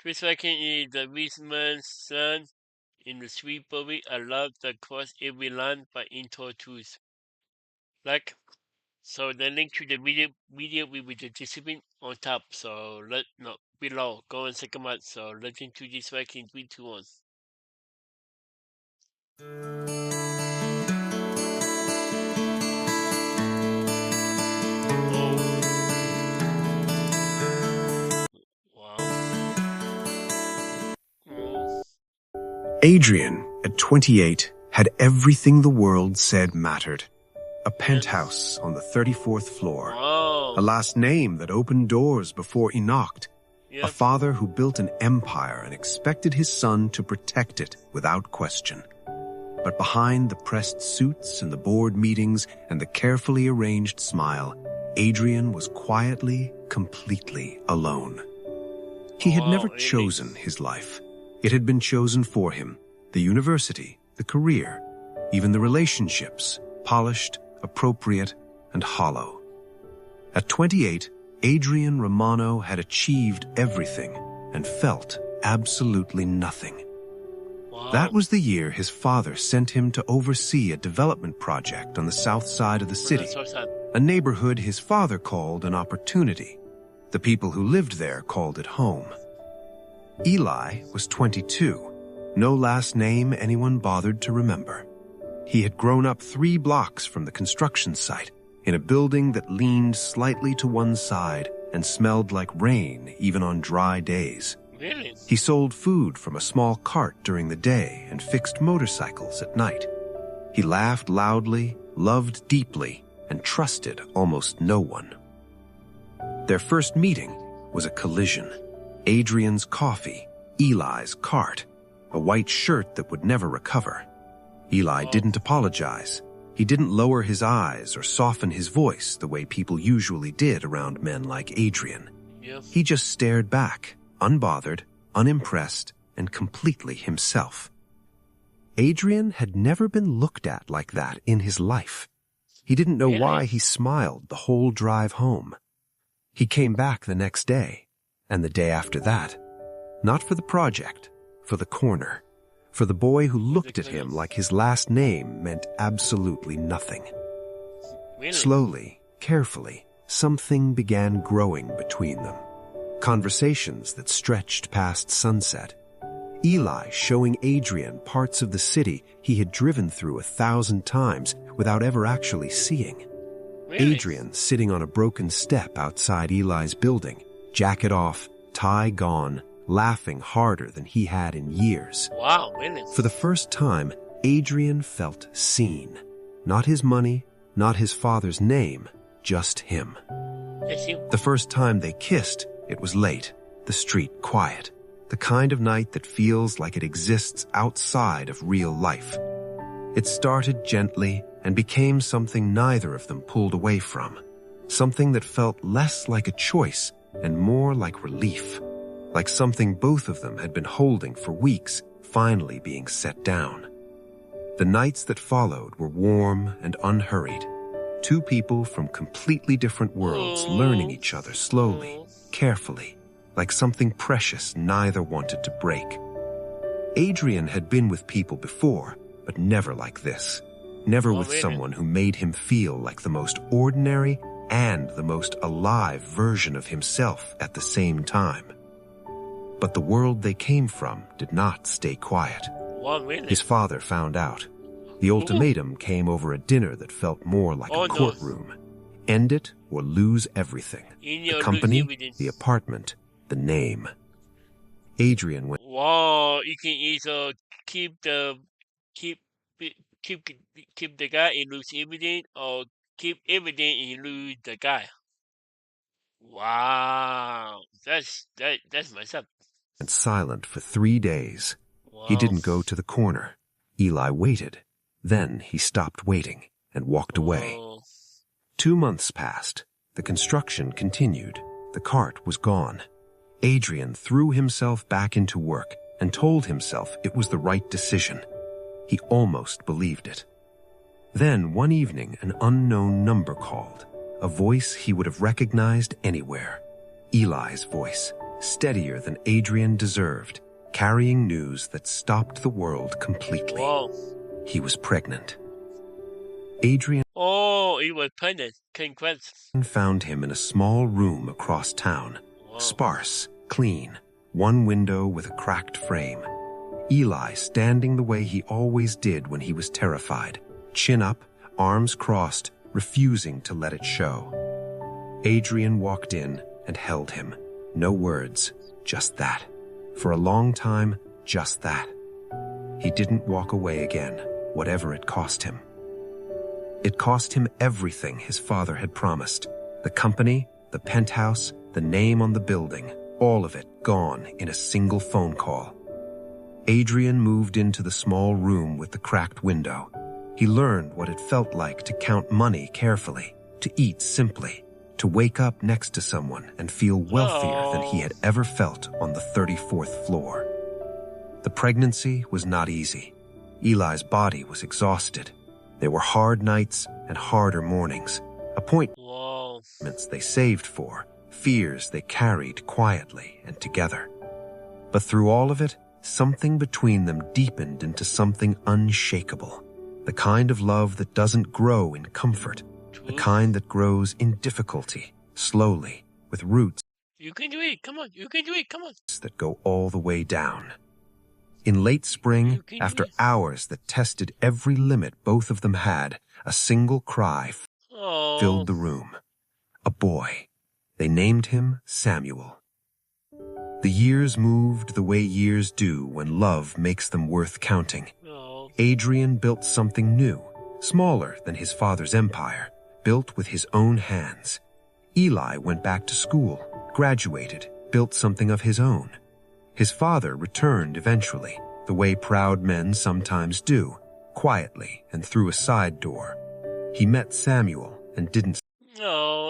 Chris Wacken is the Wiseman's son in the sweet movie I Love that cross every line by Into Truth. Like, so the link to the video will be the discipline on top. So below. Go and check them out. So let's into this track in 3, 2, 1. Adrian, at 28, had everything the world said mattered. A penthouse on the 34th floor. A last name that opened doors before he knocked. A father who built an empire and expected his son to protect it without question. But behind the pressed suits and the board meetings and the carefully arranged smile, Adrian was quietly, completely alone. He had never chosen his life. It had been chosen for him. The university, the career, even the relationships, polished, appropriate, and hollow. At 28, Adrian Romano had achieved everything and felt absolutely nothing. That was the year his father sent him to oversee a development project on the south side of the city, a neighborhood his father called an opportunity. The people who lived there called it home. Eli was 22, no last name anyone bothered to remember. He had grown up 3 blocks from the construction site, in a building that leaned slightly to one side and smelled like rain even on dry days. Really? He sold food from a small cart during the day and fixed motorcycles at night. He laughed loudly, loved deeply, and trusted almost no one. Their first meeting was a collision. Adrian's coffee, Eli's cart, a white shirt that would never recover. Eli didn't apologize. He didn't lower his eyes or soften his voice the way people usually did around men like Adrian. He just stared back, unbothered, unimpressed, and completely himself. Adrian had never been looked at like that in his life. He didn't know why he smiled the whole drive home. He came back the next day, and the day after that. Not for the project, for the corner. For the boy who looked at him like his last name meant absolutely nothing. Really? Slowly, carefully, something began growing between them. Conversations that stretched past sunset. Eli showing Adrian parts of the city he had driven through 1,000 times without ever actually seeing. Really? Adrian sitting on a broken step outside Eli's building, jacket off, tie gone, laughing harder than he had in years. Wow, really? For the first time, Adrian felt seen. Not his money, not his father's name, just him. The first time they kissed, it was late, the street quiet, the kind of night that feels like it exists outside of real life. It started gently and became something neither of them pulled away from, something that felt less like a choice and more like relief, like something both of them had been holding for weeks finally being set down. The nights that followed were warm and unhurried, 2 people from completely different worlds learning each other slowly, carefully, like something precious neither wanted to break. Adrian had been with people before, but never like this. Never with someone who made him feel like the most ordinary and the most alive version of himself at the same time. But the world they came from did not stay quiet. His father found out. The ultimatum came over a dinner that felt more like a courtroom. End it or lose everything. The company, the apartment, the name. Adrian went, Wow, you can either keep the guy and lose everything, or keep everything and lose the guy. Wow, that's messed up. silent for 3 days. Wow. He didn't go to the corner. Eli waited. Then he stopped waiting and walked away. 2 months passed. The construction continued. The cart was gone. Adrian threw himself back into work and told himself it was the right decision. He almost believed it. Then one evening, an unknown number called, a voice he would have recognized anywhere. Eli's voice, steadier than Adrian deserved, carrying news that stopped the world completely. Whoa. He was pregnant. Adrian He was pregnant. Congrats. found him in a small room across town. Whoa. Sparse, clean, one window with a cracked frame. Eli standing the way he always did when he was terrified, chin up, arms crossed, refusing to let it show. Adrian walked in and held him. No words, just that. For a long time, just that. He didn't walk away again, whatever it cost him. It cost him everything his father had promised. The company, the penthouse, the name on the building, all of it gone in a single phone call. Adrian moved into the small room with the cracked window. He learned what it felt like to count money carefully, to eat simply, to wake up next to someone and feel wealthier than he had ever felt on the 34th floor. The pregnancy was not easy. Eli's body was exhausted. There were hard nights and harder mornings, appointments they saved for, fears they carried quietly and together. But through all of it, something between them deepened into something unshakable. The kind of love that doesn't grow in comfort, the kind that grows in difficulty, slowly, with roots You can do it. Come on. You can do it. Come on. that go all the way down. In late spring, after hours that tested every limit both of them had, a single cry filled the room. A boy. They named him Samuel. The years moved the way years do when love makes them worth counting. Adrian built something new, smaller than his father's empire, built with his own hands. Eli went back to school, graduated, built something of his own. His father returned eventually, the way proud men sometimes do, quietly and through a side door. He met Samuel and didn't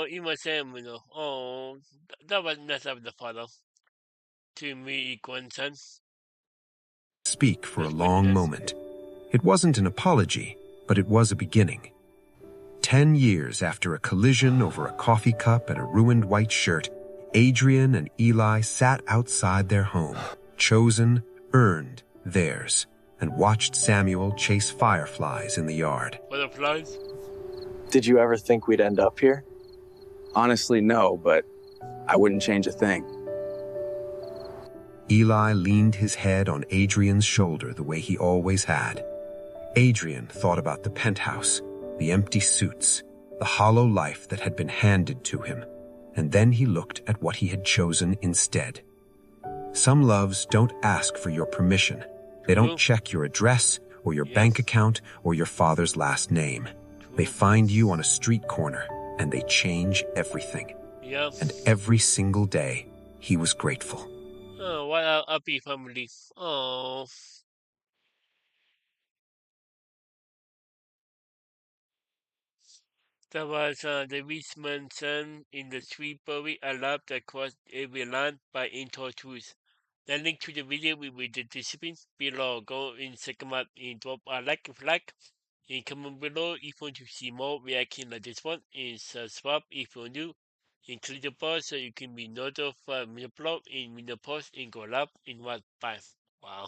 He was Samuel. That was messed up the father. To me, equal son. speak for a long moment. It wasn't an apology, but it was a beginning. 10 years after a collision over a coffee cup and a ruined white shirt, Adrian and Eli sat outside their home, chosen, earned, theirs, and watched Samuel chase fireflies in the yard. Butterflies? Did you ever think we'd end up here? Honestly, no, but I wouldn't change a thing. Eli leaned his head on Adrian's shoulder the way he always had. Adrian thought about the penthouse, the empty suits, the hollow life that had been handed to him, and then he looked at what he had chosen instead. Some loves don't ask for your permission. They don't check your address or your bank account or your father's last name. They find you on a street corner and they change everything. And every single day, he was grateful. Oh, what a happy family. Oh. That was the rich man's son in the sweet berry I loved across every land by Into Truth. The link to the video with the discipline below. Go in second up and drop a like if you like. And comment below if you want to see more reaction like this one. And subscribe if you're new. And click the bell so you can be notified when I upload and when I post and go live in one time. Wow.